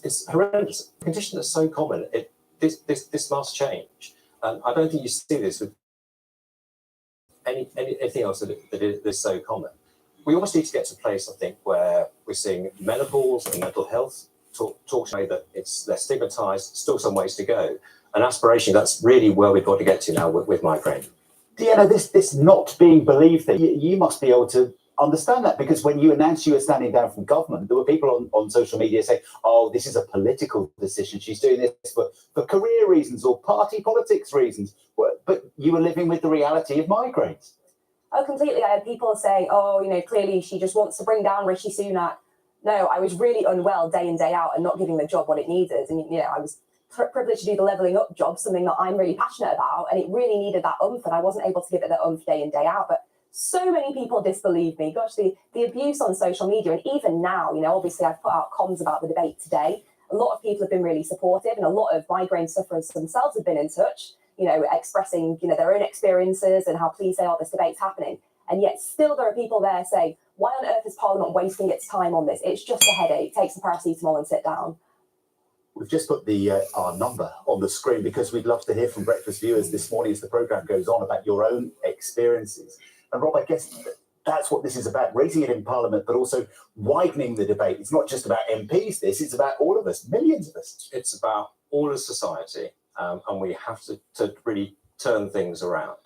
it's horrendous. A condition that's so common, this must change. I don't think you see this with anything else that is so common. We almost need to get to a place, I think, where we're seeing menopause and mental health talk to me that it's less stigmatized, still some ways to go. An aspiration, that's really where we've got to get to now with migraine. Deanna, this not being believed thing, you must be able to understand that, because when you announced you were standing down from government, there were people on social media saying, oh, this is a political decision. She's doing this for career reasons or party politics reasons. But you were living with the reality of migraines. Oh, completely. I had people say, oh, clearly she just wants to bring down Rishi Sunak. No, I was really unwell day in, day out and not giving the job what it needed. And, I was privileged to do the levelling up job, something that I'm really passionate about. And it really needed that oomph, and I wasn't able to give it that oomph day in, day out. But so many people disbelieve me. Gosh, the abuse on social media, and even now, obviously I've put out comms about the debate today. A lot of people have been really supportive, and a lot of migraine sufferers themselves have been in touch, expressing, their own experiences and how pleased they are this debate's happening. And yet still there are people there saying, why on earth is Parliament wasting its time on this? It's just a headache. Take some paracetamol and sit down. We've just put our number on the screen because we'd love to hear from Breakfast viewers this morning as the programme goes on about your own experiences. And Rob, I guess that's what this is about, raising it in Parliament, but also widening the debate. It's not just about MPs, it's about all of us, millions of us. It's about all of society, and we have to really turn things around.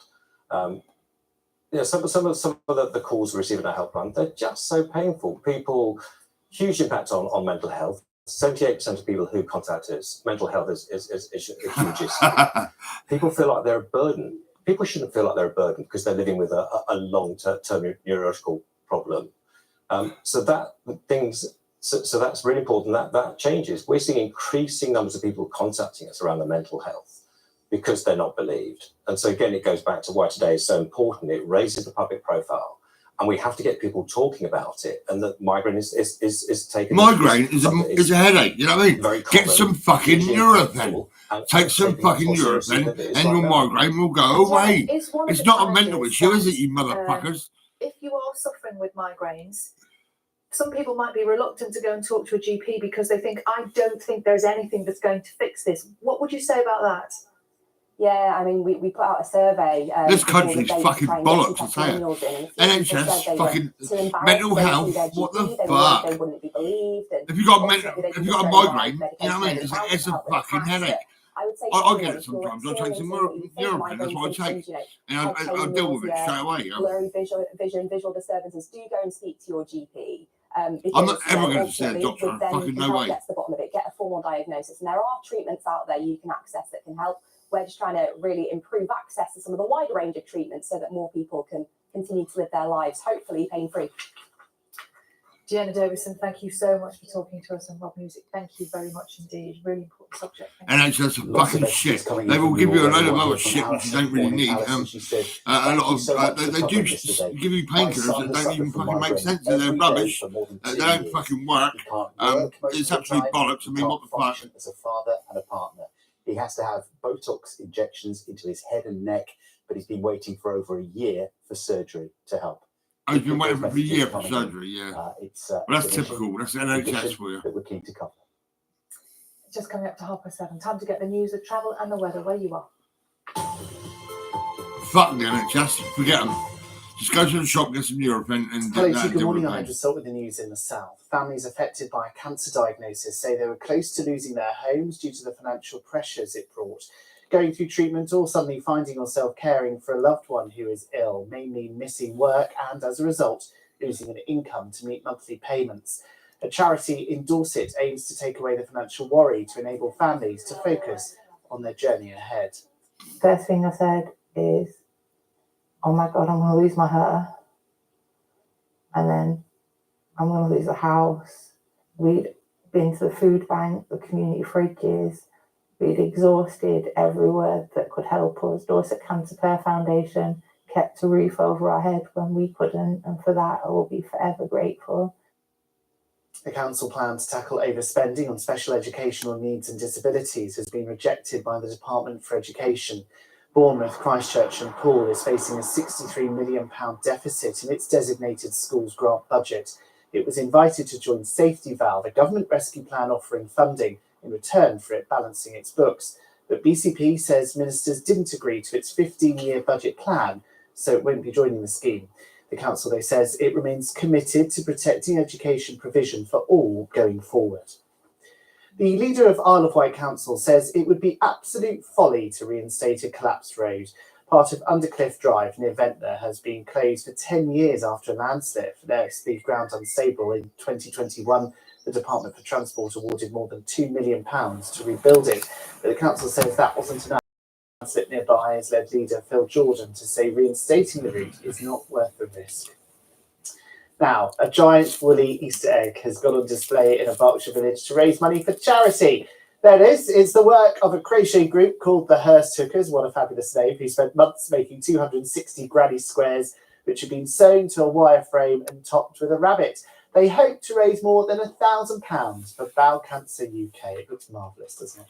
Some of the calls we receive in our helpline, they're just so painful. People, huge impact on mental health. 78% of people who contact us, mental health is a huge issue. People feel like they're a burden. People shouldn't feel like they're a burden because they're living with a long-term neurological problem. So that's really important. That changes. We're seeing increasing numbers of people contacting us around their mental health because they're not believed. And so again, it goes back to why today is so important. It raises the public profile, and we have to get people talking about it. And that migraine is taken. Migraine is a headache. You know what I mean? Get some fucking Nurofen. Take some fucking Nurofen, and your migraine will go away. It's not a mental issue, is it, you motherfuckers? If you are suffering with migraines, some people might be reluctant to go and talk to a GP because they think, I don't think there's anything that's going to fix this. What would you say about that? Yeah, I mean, we put out a survey. This country's fucking bollocks, I tell you. NHS, fucking mental health, what the fuck? They wouldn't be believed. If you got a migraine, you know what I mean? It's a fucking headache. I get it sometimes. I take some Nurofen, that's what I take. And I deal with it straight away. Blurry visual disturbances, do go and speak to your GP. I'm not ever going to see a doctor. Fucking no way. Get to the bottom of it, get a formal diagnosis. And there are treatments out there you can access that can help. We're just trying to really improve access to some of the wider range of treatments so that more people can continue to live their lives, hopefully pain-free. Deanna Davison, thank you so much for talking to us on Rob Music. Thank you very much indeed. Really important subject. NHS are fucking shit. They will give you a load of other shit which you don't really need. A lot of they do give you painkillers that don't even fucking make sense. They're rubbish. They don't fucking work. It's absolute bollocks. I mean, what the fuck? As a father and a partner, he has to have Botox injections into his head and neck, but he's been waiting for over a year for surgery to help. Oh, he's been waiting for a year for surgery, yeah. Well, that's typical. That's NHS for you. That we're keen to cover. It's just coming up to 7:30. Time to get the news of travel and the weather where you are. Fuck the NHS. Forget them. Just go to the shop, get some Nurofen and hello, good morning. I'm just with the news in the south. Families affected by a cancer diagnosis say they were close to losing their homes due to the financial pressures it brought. Going through treatment or suddenly finding yourself caring for a loved one who is ill may mean missing work and, as a result, losing an income to meet monthly payments. A charity in Dorset aims to take away the financial worry to enable families to focus on their journey ahead. First thing I said is, oh my God, I'm going to lose my hair. And then I'm going to lose a house. We'd been to the food bank, the community fridges. We'd exhausted everywhere that could help us. Dorset Cancer Care Foundation kept a roof over our head when we couldn't. And for that, I will be forever grateful. The council plan to tackle overspending on special educational needs and disabilities has been rejected by the Department for Education. Bournemouth, Christchurch and Poole is facing a £63 million deficit in its designated schools grant budget. It was invited to join Safety Valve, a government rescue plan offering funding in return for it balancing its books. But BCP says ministers didn't agree to its 15-year budget plan, so it won't be joining the scheme. The council, though, says it remains committed to protecting education provision for all going forward. The leader of Isle of Wight Council says it would be absolute folly to reinstate a collapsed road. Part of Undercliff Drive near Ventnor has been closed for 10 years after a landslip. Next, the ground unstable in 2021. The Department for Transport awarded more than £2 million to rebuild it. But the council says that wasn't enough. The landslip nearby has led leader Phil Jordan to say reinstating the route is not worth the risk. Now, a giant woolly Easter egg has gone on display in a Berkshire village to raise money for charity. There it is. It's the work of a crochet group called the Hearst Hookers. What a fabulous name, who spent months making 260 granny squares, which have been sewn to a wire frame and topped with a rabbit. They hope to raise more than £1,000 for Bowel Cancer UK. It looks marvellous, doesn't it?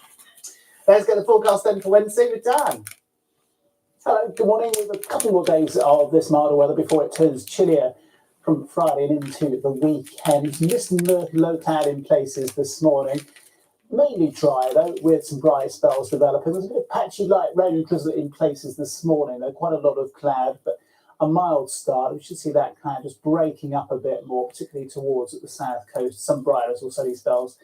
Let's get the forecast then for Wednesday with Dan. Hello, good morning. We have a couple more days of this milder weather before it turns chillier from Friday and into the weekend. Mist and low cloud in places this morning. Mainly dry, though, with some bright spells developing. There's a bit of patchy light rain and drizzle in places this morning. There's quite a lot of cloud, but a mild start. We should see that cloud just breaking up a bit more, particularly towards the south coast. Some brighter or sunny spells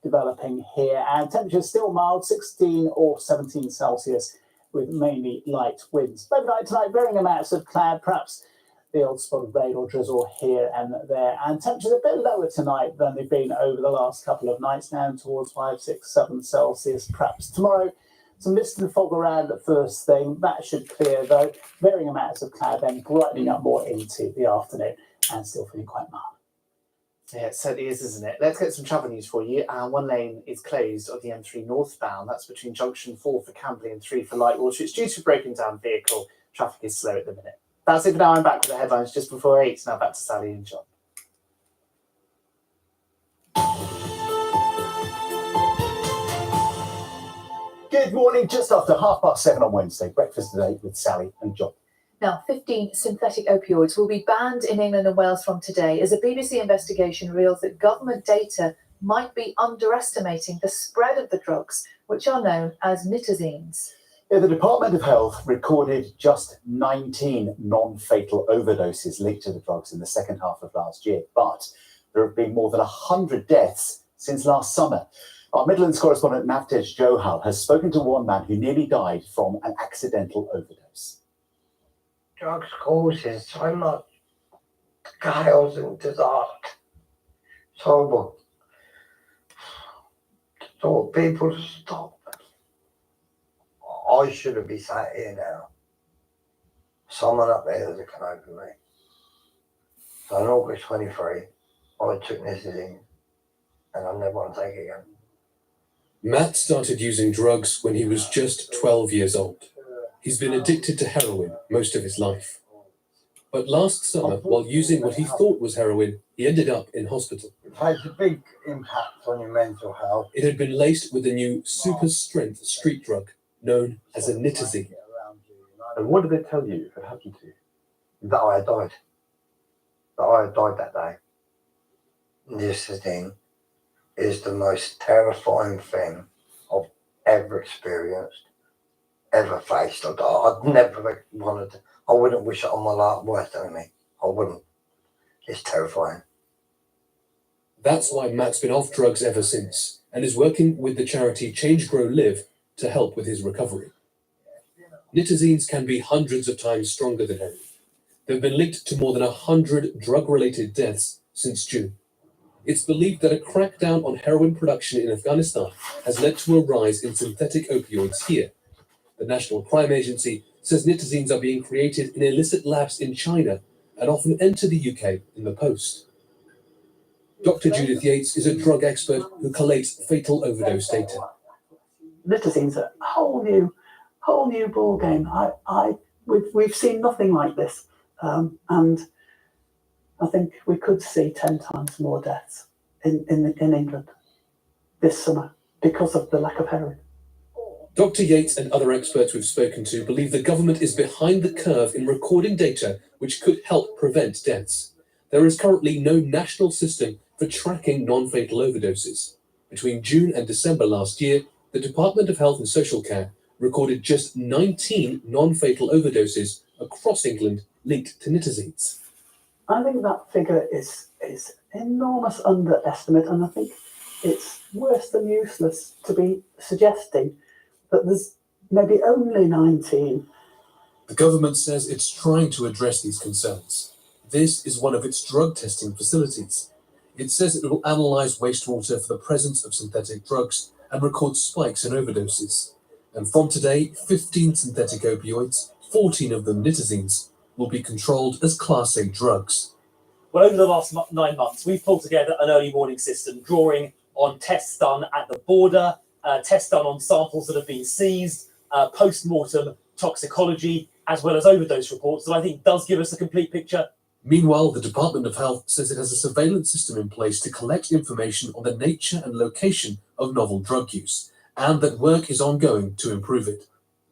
developing here. And temperatures still mild, 16 or 17 Celsius, with mainly light winds. Overnight tonight, varying amounts of cloud, perhaps the old spot of rain or drizzle here and there. And temperatures a bit lower tonight than they've been over the last couple of nights, down towards 5, 6, 7 Celsius. Perhaps tomorrow, some mist and fog around at first thing. That should clear, though. Varying amounts of cloud then brightening up more into the afternoon and still feeling quite mild. Yeah, it certainly is, isn't it? Let's get some travel news for you. One lane is closed on the M3 northbound. That's between junction 4 for Camberley and 3 for Lightwater. It's due to a broken down vehicle. Traffic is slow at the minute. That's it for now. I'm back with the headlines just before 8. Now back to Sally and John. Good morning. Just after 7:30 on Wednesday. Breakfast today with Sally and John. Now, 15 synthetic opioids will be banned in England and Wales from today as a BBC investigation reveals that government data might be underestimating the spread of the drugs, which are known as nitazines. Yeah, the Department of Health recorded just 19 non-fatal overdoses linked to the drugs in the second half of last year, but there have been more than 100 deaths since last summer. Our Midlands correspondent Navtej Johal has spoken to one man who nearly died from an accidental overdose. Drugs causes so much chaos and disaster. It's horrible. So people to stop. I shouldn't be sat here now. Someone up there that can open me. So on August 23, I took nitazine and I never want to take it again. Matt started using drugs when he was just 12 years old. He's been addicted to heroin most of his life. But last summer, while using what he thought was heroin, he ended up in hospital. It has a big impact on your mental health. It had been laced with a new super-strength street drug known as a nitazine. And what did they tell you had happened to you? That I had died. That I had died that day. Nitazine is the most terrifying thing I've ever experienced, ever faced. I'd never wanted to, I wouldn't wish it on my worst enemy. I wouldn't. It's terrifying. That's why Matt's been off drugs ever since and is working with the charity Change Grow Live to help with his recovery. Nitazines can be hundreds of times stronger than heroin. They've been linked to more than 100 drug-related deaths since June. It's believed that a crackdown on heroin production in Afghanistan has led to a rise in synthetic opioids here. The National Crime Agency says nitazines are being created in illicit labs in China and often enter the UK in the post. Dr. Judith Yates is a drug expert who collates fatal overdose data. Nitazine's a whole new ball game. We've seen nothing like this, and I think we could see 10 times more deaths in England this summer because of the lack of heroin. Dr. Yates and other experts we've spoken to believe the government is behind the curve in recording data which could help prevent deaths. there is currently no national system for tracking non-fatal overdoses. Between June and December last year, the Department of Health and Social Care recorded just 19 non-fatal overdoses across England linked to nitazines. I think that figure is enormous underestimate, and I think it's worse than useless to be suggesting that there's maybe only 19. The government says it's trying to address these concerns. This is one of its drug testing facilities. It says it will analyse wastewater for the presence of synthetic drugs and record spikes in overdoses. And from today, 15 synthetic opioids, 14 of them nitazines, will be controlled as Class A drugs. Well, over the last 9 months, we've pulled together an early warning system drawing on tests done at the border, tests done on samples that have been seized, post-mortem toxicology, as well as overdose reports that I think does give us a complete picture. Meanwhile, the Department of Health says it has a surveillance system in place to collect information on the nature and location of novel drug use, and that work is ongoing to improve it.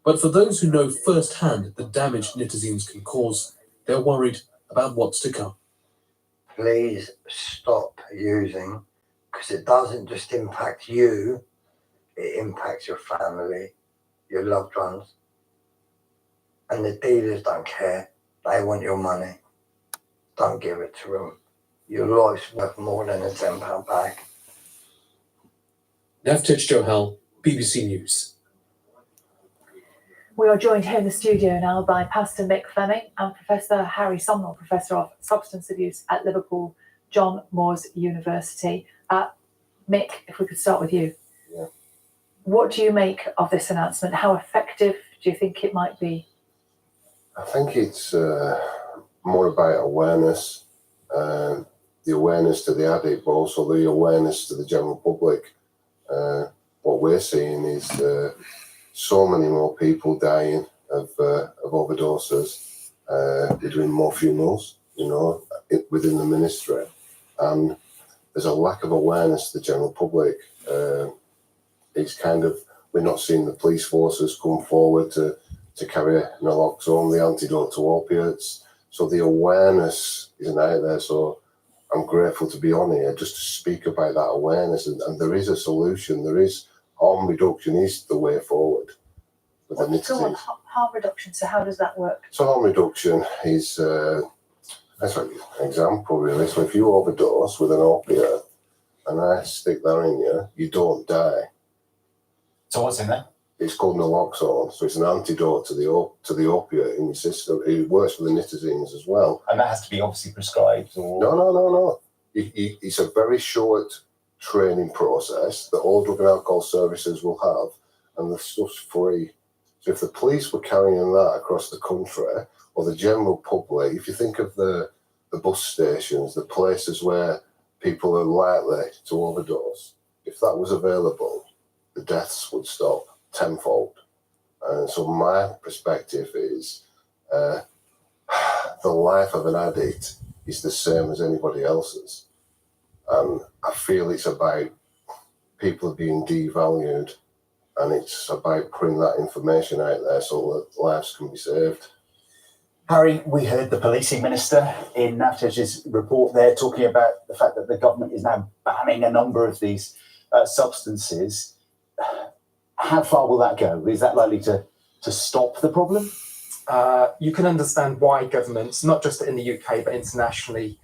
But for those who know firsthand the damage nitazines can cause, they're worried about what's to come. Please stop using, because it doesn't just impact you, it impacts your family, your loved ones. And the dealers don't care. They want your money. Don't give it to them. Your life's worth more than a £10 bag. Navtej Johal, BBC News. We are joined here in the studio now by Pastor Mick Fleming and Professor Harry Sumnall, Professor of Substance Abuse at Liverpool John Moores University. Mick, if we could start with you. Yeah. What do you make of this announcement? How effective do you think it might be? I think it's more about awareness, the awareness to the addict, but also the awareness to the general public. What we're seeing is so many more people dying of overdoses. We're doing more funerals, within the ministry, and there's a lack of awareness to the general public. It's kind of, we're not seeing the police forces come forward to carry naloxone, the antidote to opiates. So the awareness isn't out there. So I'm grateful to be on here just to speak about that awareness. And there is a solution. There is harm reduction is the way forward. So on harm reduction, so how does that work? So harm reduction is, that's like an example really. So if you overdose with an opiate and I stick that in you, you don't die. So what's in there? It's called naloxone, so it's an antidote to the opiate in your system. It works for the nitazines as well. And that has to be obviously prescribed? Or... No. It's a very short training process that all drug and alcohol services will have, and the stuff's free. So if the police were carrying that across the country, or the general public, if you think of the bus stations, the places where people are likely to overdose, if that was available, the deaths would stop tenfold. And so my perspective is the life of an addict is the same as anybody else's. And I feel it's about people being devalued, and it's about putting that information out there so that lives can be saved. Harry, we heard the policing minister in Navtej's report there talking about the fact that the government is now banning a number of these substances. How far will that go? Is that likely to stop the problem? You can understand why governments, not just in the UK but internationally,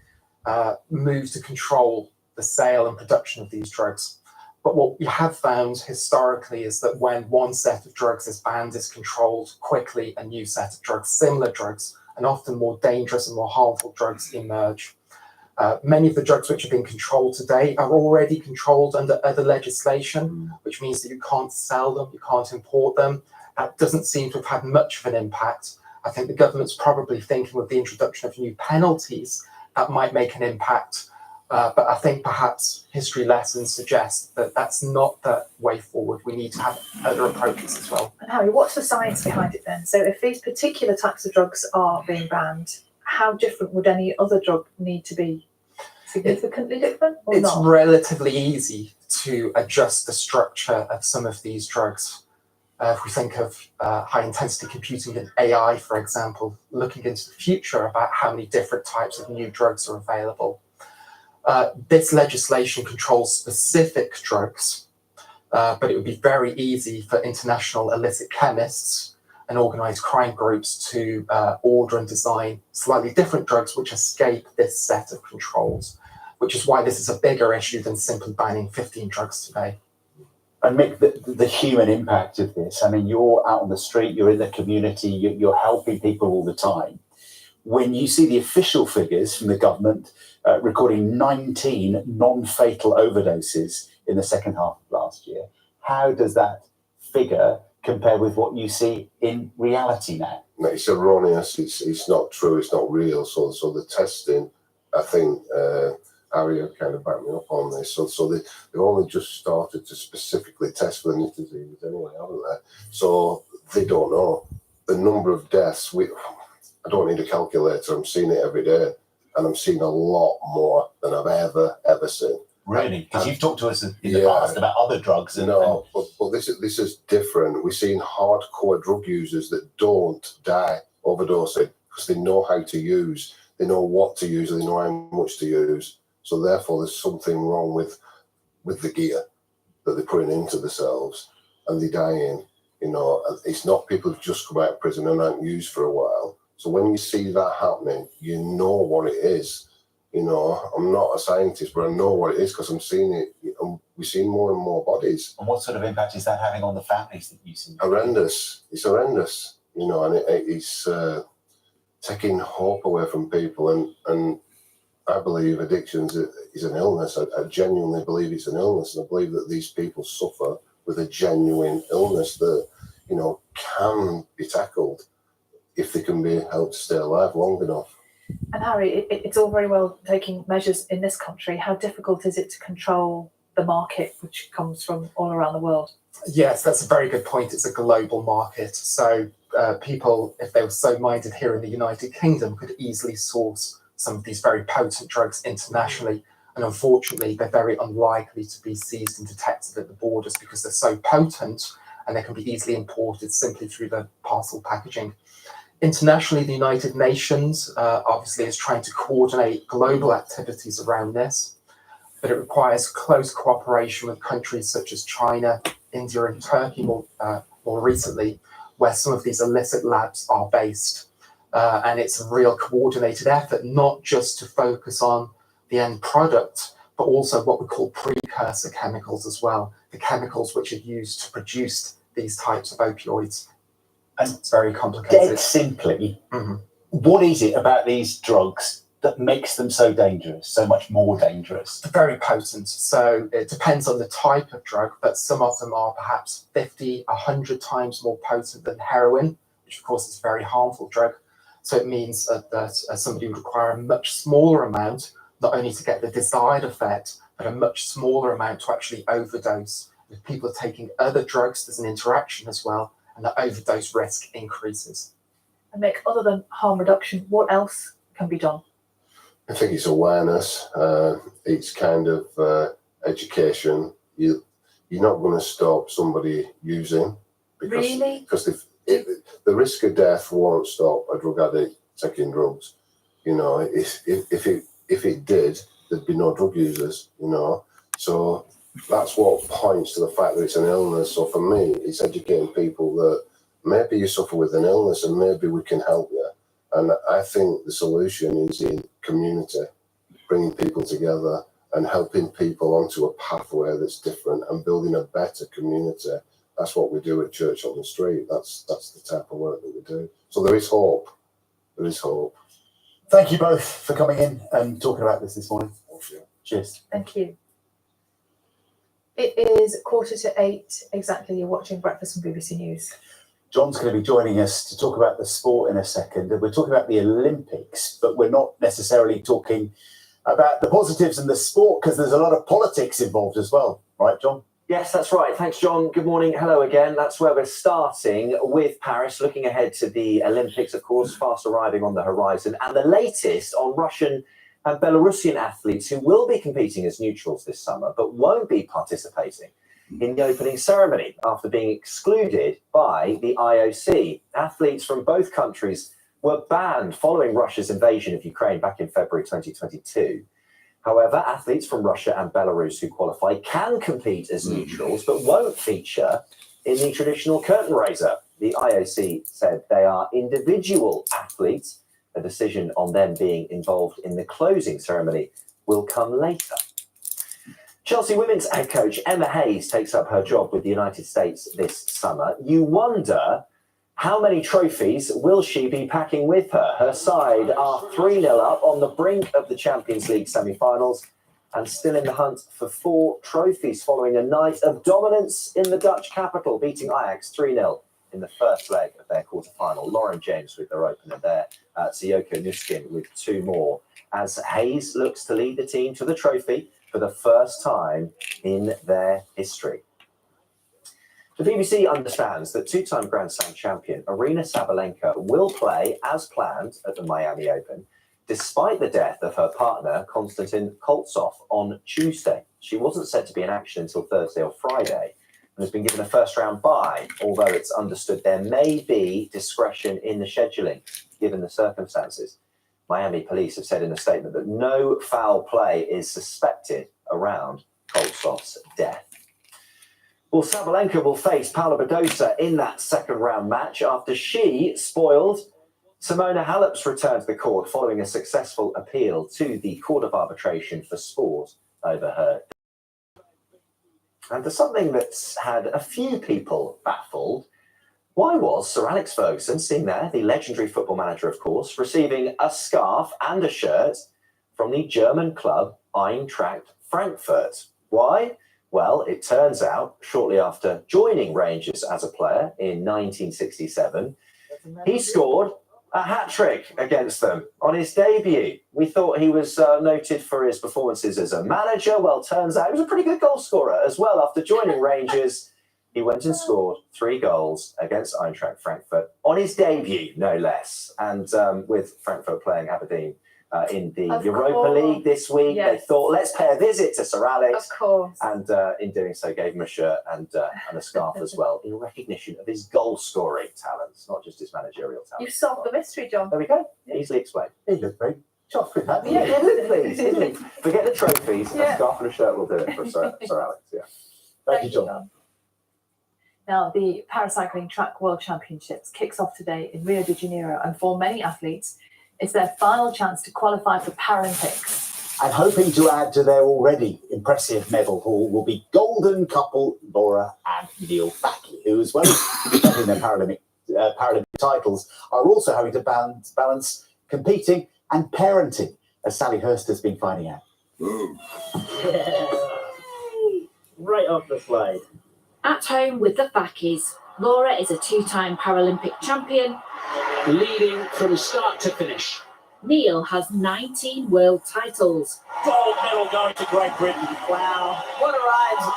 move to control the sale and production of these drugs. But what we have found historically is that when one set of drugs is banned, is controlled, quickly a new set of drugs, similar drugs, and often more dangerous and more harmful drugs emerge. Many of the drugs which are being controlled today are already controlled under other legislation, which means that you can't sell them, you can't import them. That doesn't seem to have had much of an impact. I think the government's probably thinking with the introduction of new penalties that might make an impact. But I think perhaps history lessons suggest that that's not the way forward. We need to have other approaches as well. And Harry, what's the science behind it then? So if these particular types of drugs are being banned, how different would any other drug need to be? Significantly different or it's not? Relatively easy to adjust the structure of some of these drugs. If we think of high-intensity computing and AI, for example, looking into the future about how many different types of new drugs are available. This legislation controls specific drugs, but it would be very easy for international illicit chemists and organised crime groups to order and design slightly different drugs which escape this set of controls, which is why this is a bigger issue than simply banning 15 drugs today. And Mick, the human impact of this, I mean, you're out on the street, you're in the community, you're helping people all the time. When you see the official figures from the government recording 19 non-fatal overdoses in the second half of last year, how does that figure compare with what you see in reality now? No, it's erroneous, it's not true, it's not real. So the testing, I think, Harry kind of backed me up on this. So they've only just started to specifically test for the nitizenes anyway, haven't they? So they don't know. The number of deaths, I don't need a calculator, I'm seeing it every day. And I'm seeing a lot more than I've ever seen. Really? Because you've talked to us in the past about other drugs. But this is different. We're seeing hardcore drug users that don't die overdosing because they know how to use, they know what to use, they know how much to use. So therefore, there's something wrong with the gear that they're putting into themselves, and they're dying. You know, it's not people who've just come out of prison and aren't used for a while. So when you see that happening, you know what it is. You know, I'm not a scientist, but I know what it is because I'm seeing it. And we're seeing more and more bodies. And what sort of impact is that having on the families that you see? Horrendous. It's horrendous. You know, and it's taking hope away from people. And I believe addiction is an illness. I genuinely believe it's an illness. And I believe that these people suffer with a genuine illness that, you know, can be tackled if they can be helped to stay alive long enough. And Harry, it's all very well taking measures in this country. How difficult is it to control the market, which comes from all around the world? Yes, that's a very good point. It's a global market. So people, if they were so minded here in the United Kingdom, could easily source some of these very potent drugs internationally. And unfortunately, they're very unlikely to be seized and detected at the borders because they're so potent and they can be easily imported simply through the parcel packaging. Internationally, the United Nations obviously is trying to coordinate global activities around this, but it requires close cooperation with countries such as China, India and Turkey more recently, where some of these illicit labs are based. And it's a real coordinated effort, not just to focus on the end product, but also what we call precursor chemicals as well, the chemicals which are used to produce these types of opioids. And it's very complicated. Dead simply, what is it about these drugs that makes them so dangerous, so much more dangerous? They're very potent. So it depends on the type of drug, but some of them are perhaps 50, 100 times more potent than heroin, which of course is a very harmful drug. So it means that somebody would require a much smaller amount, not only to get the desired effect, but a much smaller amount to actually overdose. If people are taking other drugs, there's an interaction as well, and the overdose risk increases. And Mick, other than harm reduction, what else can be done? I think it's awareness. It's kind of education. You're not going to stop somebody using because the risk of death won't stop a drug addict taking drugs. You know, if it did, there'd be no drug users. You know, so that's what points to the fact that it's an illness. So for me, it's educating people that maybe you suffer with an illness and maybe we can help you. And I think the solution is in community, bringing people together and helping people onto a pathway that's different and building a better community. That's what we do at Church on the Street. That's the type of work that we do. So there is hope. There is hope. Thank you both for coming in and talking about this morning. Thank you. Cheers. Thank you. It is 8:15 exactly. You're watching Breakfast on BBC News. John's going to be joining us to talk about the sport in a second. And we're talking about the Olympics, but we're not necessarily talking about the positives and the sport because there's a lot of politics involved as well. Right, John? Yes, that's right. Thanks, John. Good morning. Hello again. That's where we're starting with Paris, looking ahead to the Olympics, of course, fast arriving on the horizon, and the latest on Russian and Belarusian athletes who will be competing as neutrals this summer, but won't be participating in the opening ceremony after being excluded by the IOC. Athletes from both countries were banned following Russia's invasion of Ukraine back in February 2022. However, athletes from Russia and Belarus who qualify can compete as neutrals, but won't feature in the traditional curtain raiser. The IOC said they are individual athletes. A decision on them being involved in the closing ceremony will come later. Chelsea women's head coach Emma Hayes takes up her job with the United States this summer. You wonder, how many trophies will she be packing with her? Her side are 3-0 up on the brink of the Champions League semi-finals and still in the hunt for 4 trophies following a night of dominance in the Dutch capital, beating Ajax 3-0 in the first leg of their quarter-final. Lauren James with their opener there, Sayoko Nuskin with 2 more, as Hayes looks to lead the team to the trophy for the first time in their history. The BBC understands that 2-time Grand Slam champion Aryna Sabalenka will play as planned at the Miami Open, despite the death of her partner, Konstantin Koltsov, on Tuesday. She wasn't set to be in action until Thursday or Friday and has been given a first-round bye, although it's understood there may be discretion in the scheduling, given the circumstances. Miami police have said in a statement that no foul play is suspected around Koltsov's death. Well, Sabalenka will face Paula Badosa in that second-round match after she spoiled Simona Halep's return to the court following a successful appeal to the Court of Arbitration for Sport over her. And for something that's had a few people baffled, why was Sir Alex Ferguson, seen there, the legendary football manager, of course, receiving a scarf and a shirt from the German club Eintracht Frankfurt? Why? Well, it turns out, shortly after joining Rangers as a player in 1967, he scored a hat-trick against them on his debut. We thought he was noted for his performances as a manager. Well, turns out he was a pretty good goal scorer as well. After joining Rangers, he went and scored 3 goals against Eintracht Frankfurt on his debut, no less. And with Frankfurt playing Aberdeen in the Europa League this week, they thought, let's pay a visit to Sir Alex. Of course. And in doing so, gave him a shirt and a scarf as well, in recognition of his goal-scoring talents, not just his managerial talents. You've solved the mystery, John. There we go. Easily explained. He looked very chuffed with that. Yeah, please. Didn't he? Forget the trophies. A scarf and a shirt will do it for Sir Alex. Yeah. Thank you, John. Now, the Paracycling Track World Championships kicks off today in Rio de Janeiro, and for many athletes, it's their final chance to qualify for Paralympics. And hoping to add to their already impressive medal haul will be golden couple Laura and Neil Fackie, who, as well as defending their Paralympic titles, are also having to balance competing and parenting, as Sally Hurst has been finding out. Right off the slide. At home with the Fackies, Laura is a 2-time Paralympic champion, leading from start to finish. Neil has 19 world titles. Gold medal going to Great Britain. Wow, what a ride.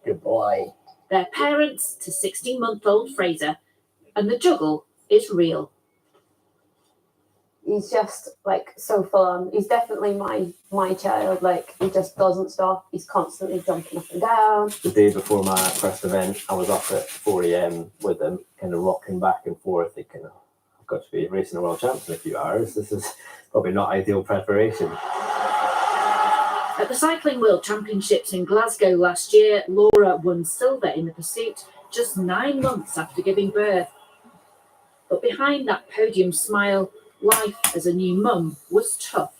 Good boy. They're parents to 16-month-old Fraser, and the juggle is real. He's just like so full on. He's definitely my child. Like, he just doesn't stop. He's constantly jumping up and down. The day before my first event, I was up at 4 a.m. with him, kind of rocking back and forth, thinking, I've got to be racing a world champion in a few hours. This is probably not ideal preparation. At the Cycling World Championships in Glasgow last year, Laura won silver in the pursuit just 9 months after giving birth. But behind that podium smile, life as a new mum was tough.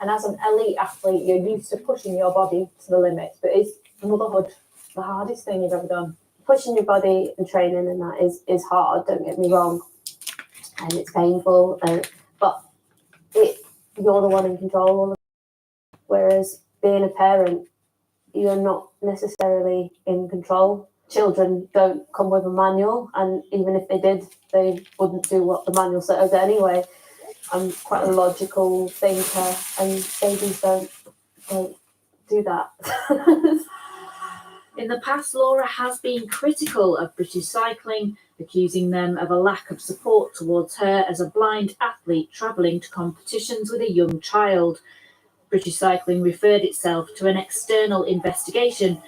And as an elite athlete, you're used to pushing your body to the limit, but is motherhood the hardest thing you've ever done? Pushing your body and training and that is hard, don't get me wrong, and it's painful, but you're the one in control. Whereas being a parent, you're not necessarily in control. Children don't come with a manual, and even if they did, they wouldn't do what the manual says anyway. I'm quite a logical thinker, and babies don't do that. In the past, Laura has been critical of British cycling, accusing them of a lack of support towards her as a blind athlete travelling to competitions with a young child. British Cycling referred itself to an external investigation,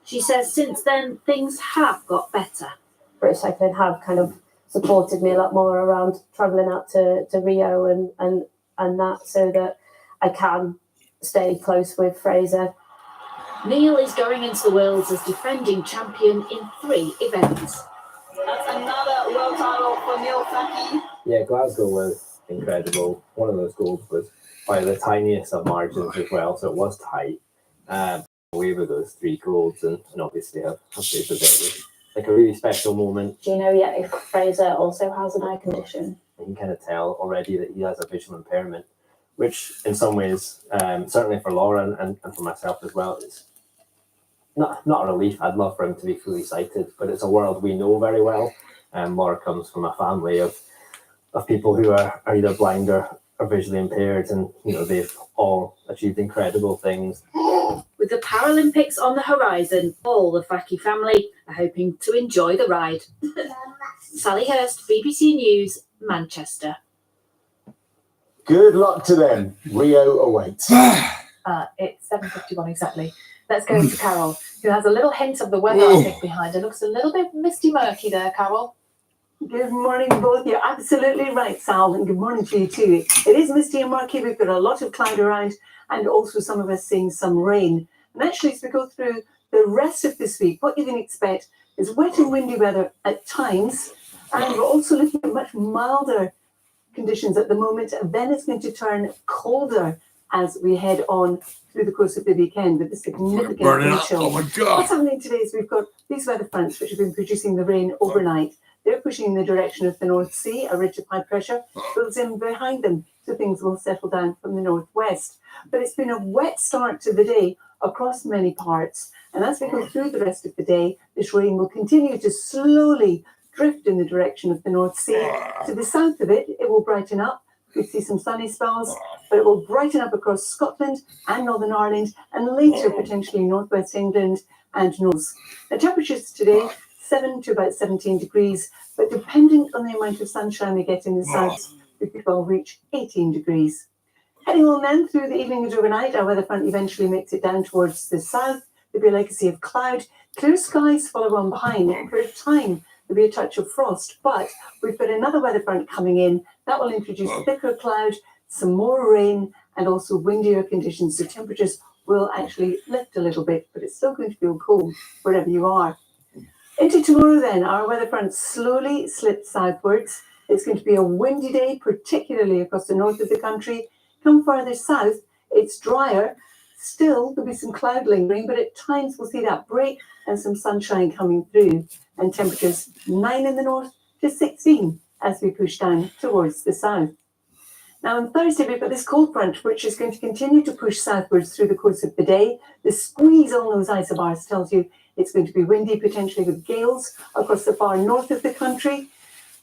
She says since then things have got better. British Cycling have kind of supported me a lot more around travelling out to Rio and that, so that I can stay close with Fraser. Neil is going into the Worlds as defending champion in 3 events. That's another world title for Neil Faki. Yeah, Glasgow was incredible. One of those goals was by the tiniest of margins as well, so it was tight. Away with those 3 goals, and obviously have Fraser there was like a really special moment. Do you know yet if Fraser also has an eye condition? You can kind of tell already that he has a visual impairment, which in some ways, certainly for Laura and for myself as well, is not a relief. I'd love for him to be fully sighted, but it's a world we know very well. Laura comes from a family of people who are either blind or visually impaired, and they've all achieved incredible things. With the Paralympics on the horizon, all the Faki family are hoping to enjoy the ride. Sally Hurst, BBC News, Manchester. Good luck to them. Rio awaits. It's 7:51 exactly. Let's go to Carol, who has a little hint of the weather I think behind her. Looks a little bit misty murky there, Carol. Good morning, both. You're absolutely right, Sal, and good morning to you too. It is misty and murky. We've got a lot of cloud around, and also some of us seeing some rain. And actually, as we go through the rest of this week, what you can expect is wet and windy weather at times, and we're also looking at much milder conditions at the moment. And then it's going to turn colder as we head on through the course of the weekend with the significant wind chill. Oh my God. What's happening today is we've got these weather fronts which have been producing the rain overnight. They're pushing in the direction of the North Sea. A ridge of high pressure builds in behind them, so things will settle down from the northwest. But it's been a wet start to the day across many parts. And as we go through the rest of the day, this rain will continue to slowly drift in the direction of the North Sea. To the south of it, it will brighten up. We see some sunny spells, but it will brighten up across Scotland and Northern Ireland, and later potentially northwest England and North. The temperatures today, 7 to about 17 degrees, but dependent on the amount of sunshine we get in the south, we could well reach 18 degrees. Heading on then through the evening and overnight, our weather front eventually makes it down towards the south. There'll be a legacy of cloud. Clear skies follow on behind. For a time, there'll be a touch of frost, but we've got another weather front coming in. That will introduce thicker cloud, some more rain, and also windier conditions. So temperatures will actually lift a little bit, but it's still going to feel cold wherever you are. Into tomorrow then, our weather front slowly slips southwards. It's going to be a windy day, particularly across the north of the country. Come further south, it's drier. Still, there'll be some cloud lingering, but at times we'll see that break and some sunshine coming through. And temperatures 9 in the north to 16 as we push down towards the south. Now on Thursday, we've got this cold front, which is going to continue to push southwards through the course of the day. The squeeze on those isobars tells you it's going to be windy, potentially with gales across the far north of the country.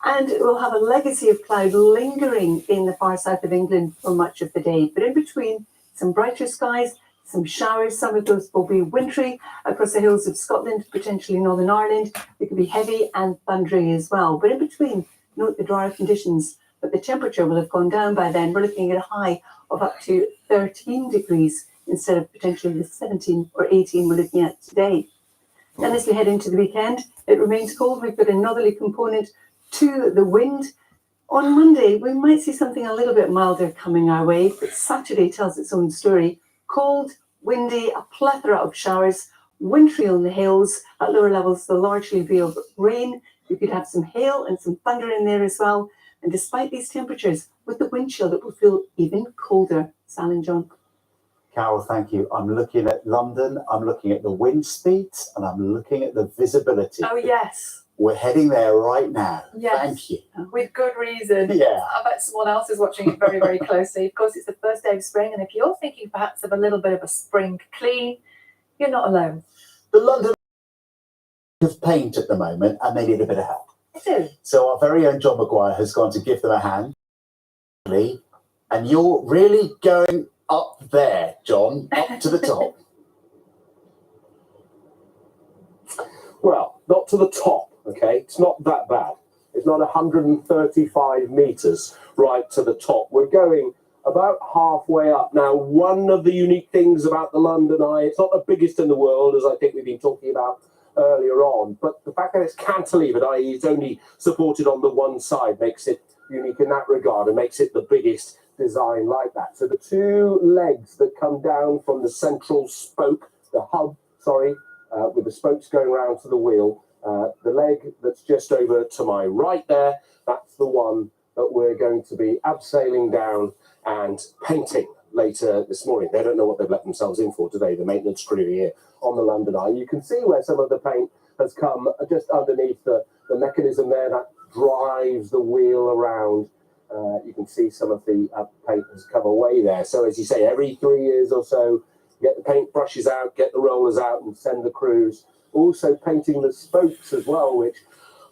And we'll have a legacy of cloud lingering in the far south of England for much of the day. But in between, some brighter skies, some showers. Some of those will be wintry across the hills of Scotland, potentially Northern Ireland. They could be heavy and thundery as well. But in between, note the drier conditions. But the temperature will have gone down by then. We're looking at a high of up to 13 degrees instead of potentially the 17 or 18 we're looking at today. Then as we head into the weekend, it remains cold. We've got a northerly component to the wind. On Monday, we might see something a little bit milder coming our way, but Saturday tells its own story. Cold, windy, a plethora of showers, wintry on the hills. At lower levels, there'll largely be of rain. You could have some hail and some thunder in there as well. And despite these temperatures, with the wind chill, it will feel even colder. Sal and John. Carol, thank you. I'm looking at London, I'm looking at the wind speeds, and I'm looking at the visibility. Oh, yes. We're heading there right now. Yes. Thank you. With good reason. Yeah. I bet someone else is watching it very, very closely. Of course, it's the first day of spring, and if you're thinking perhaps of a little bit of a spring clean, you're not alone. The London have paint at the moment, and they need a bit of help. They do. So our very own John Maguire has gone to give them a hand. And you're really going up there, John, up to the top. Well, not to the top, okay? It's not that bad. It's not 135 metres right to the top. We're going about halfway up. Now, one of the unique things about the London Eye, it's not the biggest in the world, as I think we've been talking about earlier on, but the fact that it's cantilevered, i.e. it's only supported on the one side, makes it unique in that regard and makes it the biggest design like that. So the two legs that come down from the central spoke, the hub, with the spokes going around to the wheel, the leg that's just over to my right there, that's the one that we're going to be abseiling down and painting later this morning. They don't know what they've let themselves in for today, the maintenance crew here on the London Eye. You can see where some of the paint has come just underneath the mechanism there that drives the wheel around. You can see some of the paint has come away there. So as you say, every 3 years or so, get the paint brushes out, get the rollers out and send the crews. Also painting the spokes as well, which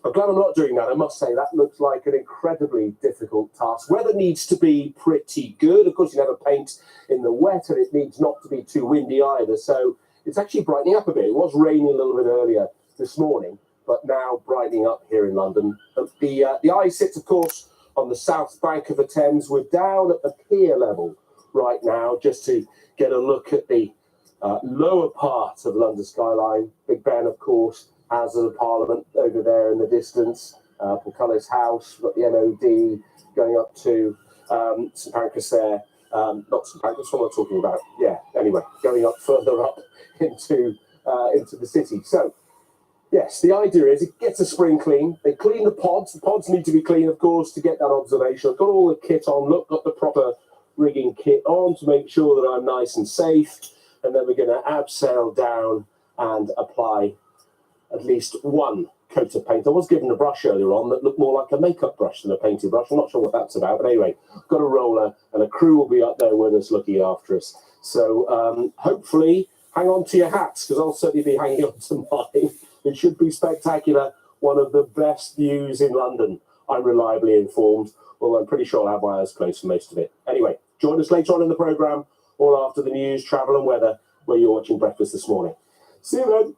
I'm glad I'm not doing that. I must say that looks like an incredibly difficult task. Weather needs to be pretty good. Of course, you never paint in the wet, and it needs not to be too windy either. So it's actually brightening up a bit. It was raining a little bit earlier this morning, but now brightening up here in London. The Eye sits, of course, on the south bank of the Thames. We're down at the pier level right now, just to get a look at the lower part of London skyline. Big Ben, of course, Houses of Parliament over there in the distance, Portcullis House, we've got the MOD going up to St Pancras there. Not St Pancras, what am I talking about? Yeah, anyway, going up further up into the city. So, yes, the idea is it gets a spring clean. They clean the pods. The pods need to be clean, of course, to get that observation. I've got all the kit on, got the proper rigging kit on to make sure that I'm nice and safe. And then we're going to abseil down and apply at least one coat of paint. I was given a brush earlier on that looked more like a makeup brush than a painted brush. I'm not sure what that's about, but anyway, I've got a roller and a crew will be up there with us looking after us. So hopefully hang on to your hats, because I'll certainly be hanging on to mine. It should be spectacular. One of the best views in London, I'm reliably informed, although I'm pretty sure I'll have my eyes closed for most of it. Anyway, join us later on in the programme, or after the news, travel and weather, where you're watching Breakfast this morning. See you then.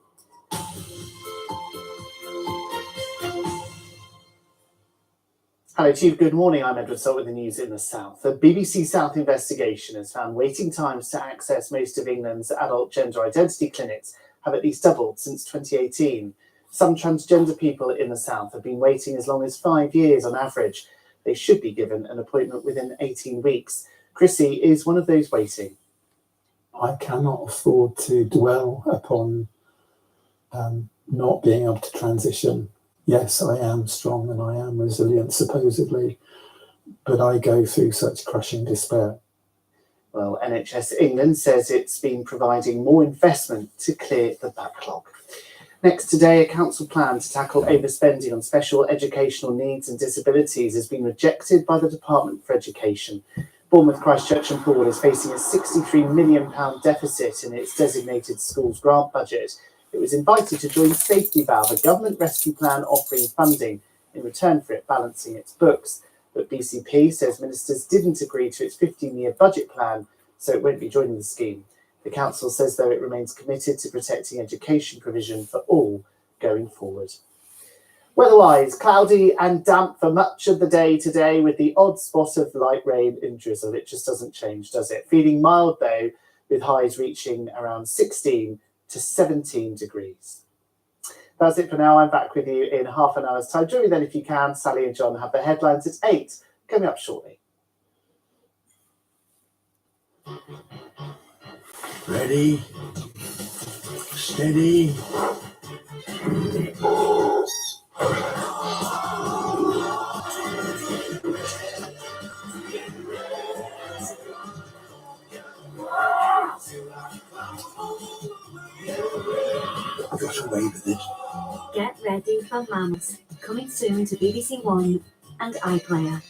Hello, Chief. Good morning. I'm Edward Salt with the news in the South. The BBC South investigation has found waiting times to access most of England's adult gender identity clinics have at least doubled since 2018. Some transgender people in the South have been waiting as long as 5 years on average. They should be given an appointment within 18 weeks. Chrissy is one of those waiting. I cannot afford to dwell upon not being able to transition. Yes, I am strong and I am resilient, supposedly, but I go through such crushing despair. Well, NHS England says it's been providing more investment to clear the backlog. Next today, a council plan to tackle overspending on special educational needs and disabilities has been rejected by the Department for Education. Bournemouth, Christchurch and Poole is facing a £63 million deficit in its designated schools grant budget. It was invited to join Safety Valve, a government rescue plan offering funding in return for it balancing its books. But BCP says ministers didn't agree to its 15-year budget plan, so it won't be joining the scheme. The council says, though, it remains committed to protecting education provision for all going forward. Weather-wise, cloudy and damp for much of the day today, with the odd spot of light rain and drizzle. It just doesn't change, does it? Feeling mild, though, with highs reaching around 16 to 17 degrees. That's it for now. I'm back with you in half an hour's time. Join me then if you can. Sally and John have the headlines at 8, coming up shortly. Ready, steady. I've got away with this. Get ready for Mammoth, coming soon to BBC One and iPlayer.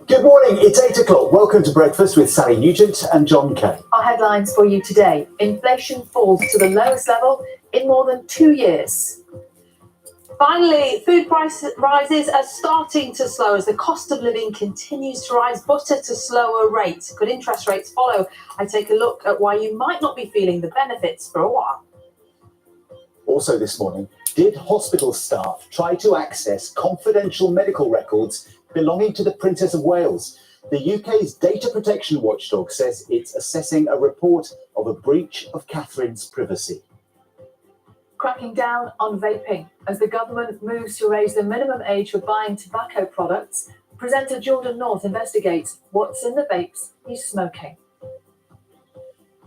Good morning, it's 8 o'clock. Welcome to Breakfast with Sally Nugent and John Kay. Our headlines for you today. Inflation falls to the lowest level in more than 2 years. Finally, food price rises are starting to slow as the cost of living continues to rise, but at a slower rate. Could interest rates follow? I take a look at why you might not be feeling the benefits for a while. Also this morning, did hospital staff try to access confidential medical records belonging to the Princess of Wales? The UK's data protection watchdog says it's assessing a report of a breach of Catherine's privacy. Cracking down on vaping as the government moves to raise the minimum age for buying tobacco products. Presenter Jordan North investigates what's in the vapes he's smoking.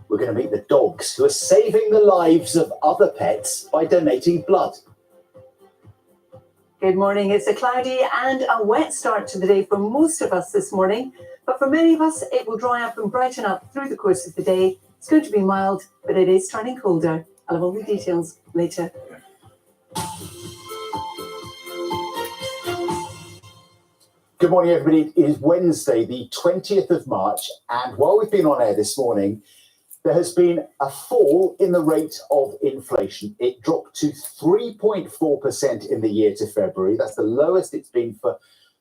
We're going to meet the dogs who are saving the lives of other pets by donating blood. Good morning. It's a cloudy and a wet start to the day for most of us this morning, but for many of us, it will dry up and brighten up through the course of the day. It's going to be mild, but it is turning colder. I'll have all the details later. Good morning, everybody. It is Wednesday, the 20th of March, and while we've been on air this morning, there has been a fall in the rate of inflation. It dropped to 3.4% in the year to February. That's the lowest it's been for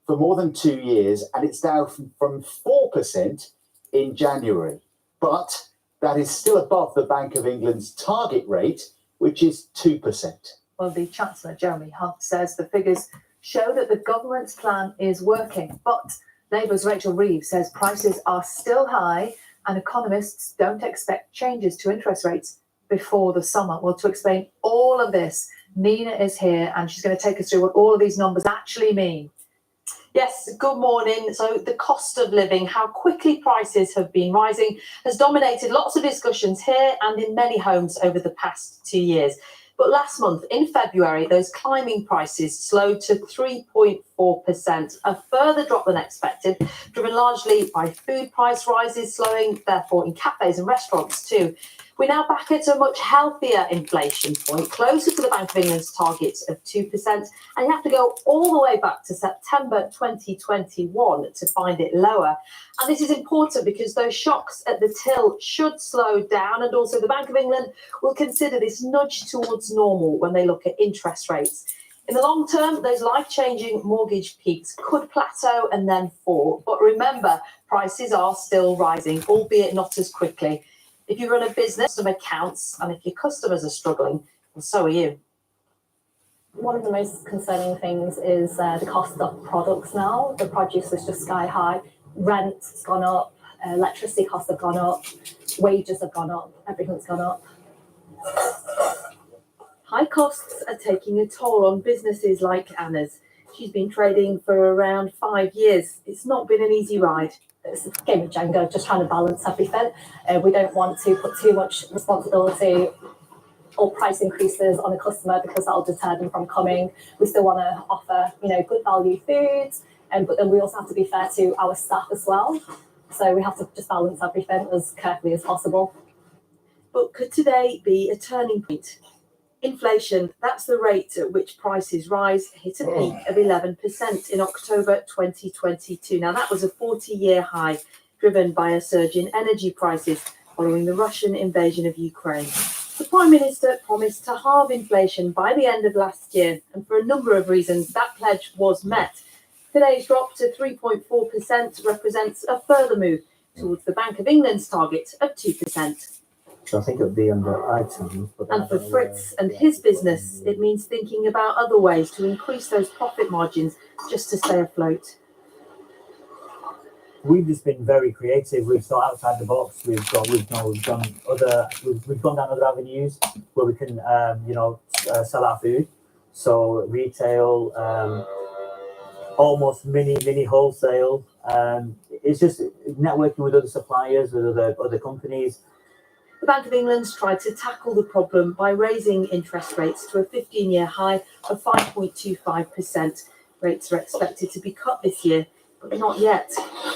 more than 2 years, and it's down from 4% in January. But that is still above the Bank of England's target rate, which is 2%. Well, the Chancellor, Jeremy Hunt, says the figures show that the government's plan is working. But Labour's Rachel Reeves says prices are still high and economists don't expect changes to interest rates before the summer. Well, to explain all of this, Nina is here and she's going to take us through what all of these numbers actually mean. Yes, good morning. So the cost of living, how quickly prices have been rising, has dominated lots of discussions here and in many homes over the past 2 years. But last month, in February, those climbing prices slowed to 3.4%, a further drop than expected, driven largely by food price rises slowing, therefore in cafes and restaurants too. We're now back at a much healthier inflation point, closer to the Bank of England's target of 2%, and you have to go all the way back to September 2021 to find it lower. And this is important because those shocks at the till should slow down, and also the Bank of England will consider this nudge towards normal when they look at interest rates. In the long term, those life-changing mortgage peaks could plateau and then fall. But remember, prices are still rising, albeit not as quickly. If you run a business, some accounts, and if your customers are struggling, well, so are you. One of the most concerning things is the cost of products now. The produce is just sky high. Rent's gone up, electricity costs have gone up, wages have gone up, everything's gone up. High costs are taking a toll on businesses like Anna's. She's been trading for around 5 years. It's not been an easy ride. It's a game of Jenga, just trying to balance everything. We don't want to put too much responsibility or price increases on a customer because that'll deter them from coming. We still want to offer, good value foods, but then we also have to be fair to our staff as well. So we have to just balance everything as carefully as possible. But could today be a turning point? Inflation, that's the rate at which prices rise, hit a peak of 11% in October 2022. Now, that was a 40-year high, driven by a surge in energy prices following the Russian invasion of Ukraine. The Prime Minister promised to halve inflation by the end of last year, and for a number of reasons, that pledge was met. Today's drop to 3.4% represents a further move towards the Bank of England's target of 2%. So I think it would be under items. And for Fritz and his business, it means thinking about other ways to increase those profit margins just to stay afloat. We've just been very creative. We've thought outside the box. We've gone down other avenues where we can, sell our food. So retail, almost mini wholesale. It's just networking with other suppliers, with other companies. The Bank of England's tried to tackle the problem by raising interest rates to a 15-year high of 5.25%. Rates are expected to be cut this year, but not yet.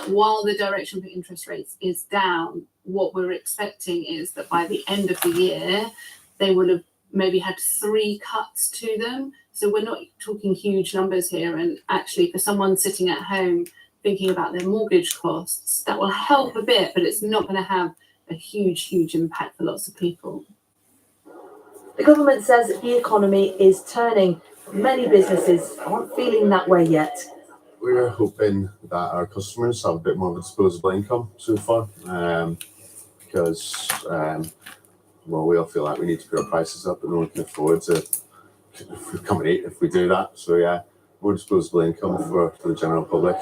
While the direction for interest rates is down, what we're expecting is that by the end of the year, they will have maybe had 3 cuts to them. So we're not talking huge numbers here. And actually, for someone sitting at home thinking about their mortgage costs, that will help a bit, but it's not going to have a huge impact for lots of people. The government says the economy is turning. many businesses aren't feeling that way yet. We're hoping that our customers have a bit more of a disposable income so far, because well, we all feel like we need to put our prices up, but no one can afford to accommodate if we do that. So yeah, more disposable income for the general public.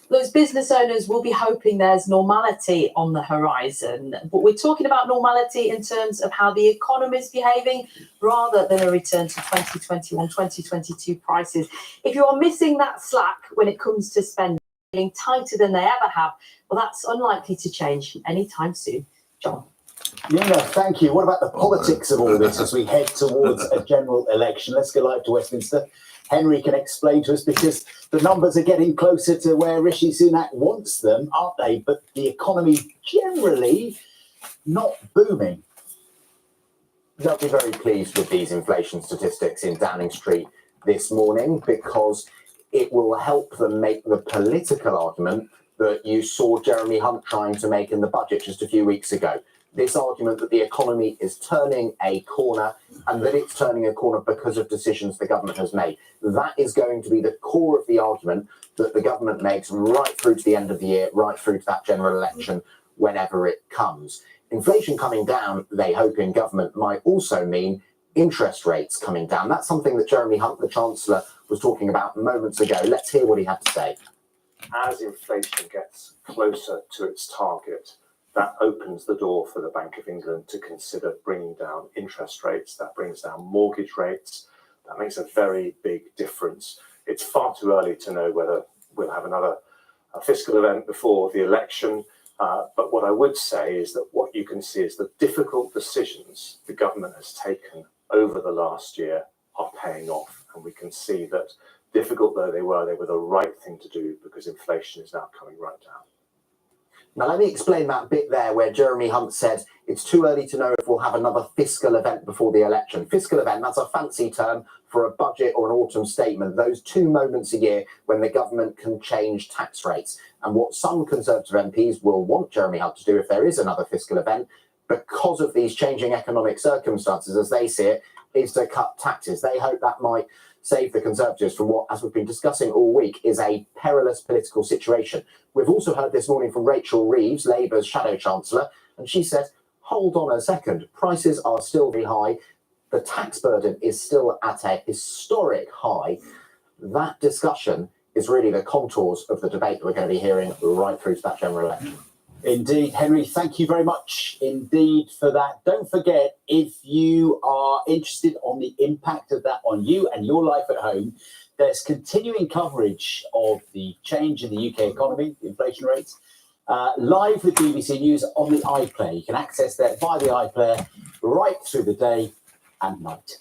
Those business owners will be hoping there's normality on the horizon, but we're talking about normality in terms of how the economy is behaving rather than a return to 2021, 2022 prices. If you are missing that slack when it comes to spending, feeling tighter than they ever have, well, that's unlikely to change anytime soon. John. Yeah, thank you. What about the politics of all this as we head towards a general election? Let's go live to Westminster. Henry can explain to us, because the numbers are getting closer to where Rishi Sunak wants them, aren't they? But the economy generally not booming. They'll be very pleased with these inflation statistics in Downing Street this morning, because it will help them make the political argument that you saw Jeremy Hunt trying to make in the budget just a few weeks ago. This argument that the economy is turning a corner, and that it's turning a corner because of decisions the government has made. That is going to be the core of the argument that the government makes right through to the end of the year, right through to that general election, whenever it comes. Inflation coming down, they hope in government, might also mean interest rates coming down. That's something that Jeremy Hunt, the Chancellor, was talking about moments ago. Let's hear what he had to say. As inflation gets closer to its target, that opens the door for the Bank of England to consider bringing down interest rates. That brings down mortgage rates. That makes a very big difference. It's far too early to know whether we'll have another fiscal event before the election. But what I would say is that what you can see is the difficult decisions the government has taken over the last year are paying off. And we can see that, difficult though they were the right thing to do, because inflation is now coming right down. Now, let me explain that bit there where Jeremy Hunt said it's too early to know if we'll have another fiscal event before the election. Fiscal event, that's a fancy term for a budget or an autumn statement, those 2 moments a year when the government can change tax rates. And what some Conservative MPs will want Jeremy Hunt to do if there is another fiscal event, because of these changing economic circumstances, as they see it, is to cut taxes. They hope that might save the Conservatives from what, as we've been discussing all week, is a perilous political situation. We've also heard this morning from Rachel Reeves, Labour's Shadow Chancellor, and she said, hold on a second, prices are still very high, the tax burden is still at a historic high. That discussion is really the contours of the debate that we're going to be hearing right through to that general election. Indeed, Henry, thank you very much indeed for that. Don't forget, if you are interested on the impact of that on you and your life at home, there's continuing coverage of the change in the UK economy, the inflation rates, live with BBC News on the iPlayer. You can access that via the iPlayer right through the day and night.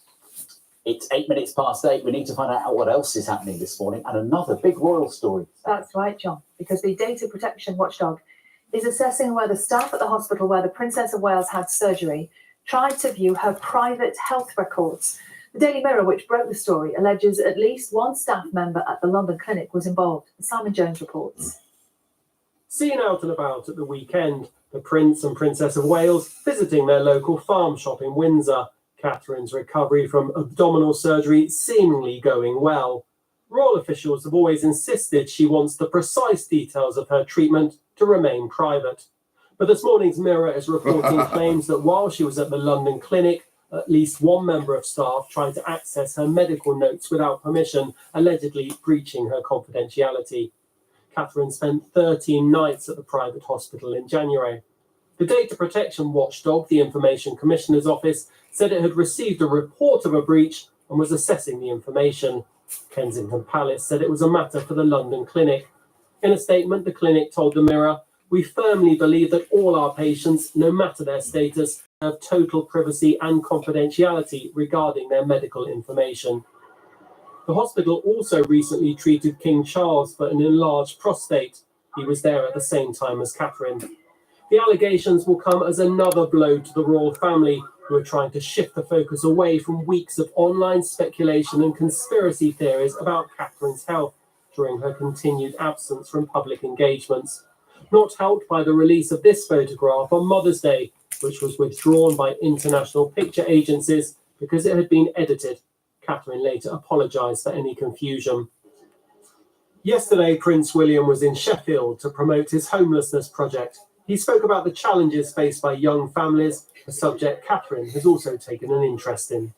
It's 8 minutes past 8. We need to find out what else is happening this morning, and another big royal story. That's right, John, because the data protection watchdog is assessing whether staff at the hospital where the Princess of Wales had surgery tried to view her private health records. The Daily Mirror, which broke the story, alleges at least one staff member at the London clinic was involved. Simon Jones reports. Seen out and about at the weekend, the Prince and Princess of Wales visiting their local farm shop in Windsor. Catherine's recovery from abdominal surgery seemingly going well. Royal officials have always insisted she wants the precise details of her treatment to remain private. But this morning's Mirror is reporting claims that while she was at the London clinic, at least one member of staff tried to access her medical notes without permission, allegedly breaching her confidentiality. Catherine spent 13 nights at the private hospital in January. The data protection watchdog, the Information Commissioner's Office, said it had received a report of a breach and was assessing the information. Kensington Palace said it was a matter for the London clinic. In a statement, the clinic told the Mirror, "We firmly believe that all our patients, no matter their status, have total privacy and confidentiality regarding their medical information." The hospital also recently treated King Charles for an enlarged prostate. He was there at the same time as Catherine. The allegations will come as another blow to the royal family, who are trying to shift the focus away from weeks of online speculation and conspiracy theories about Catherine's health during her continued absence from public engagements. Not helped by the release of this photograph on Mother's Day, which was withdrawn by international picture agencies because it had been edited. Catherine later apologised for any confusion. Yesterday, Prince William was in Sheffield to promote his homelessness project. He spoke about the challenges faced by young families, a subject Catherine has also taken an interest in.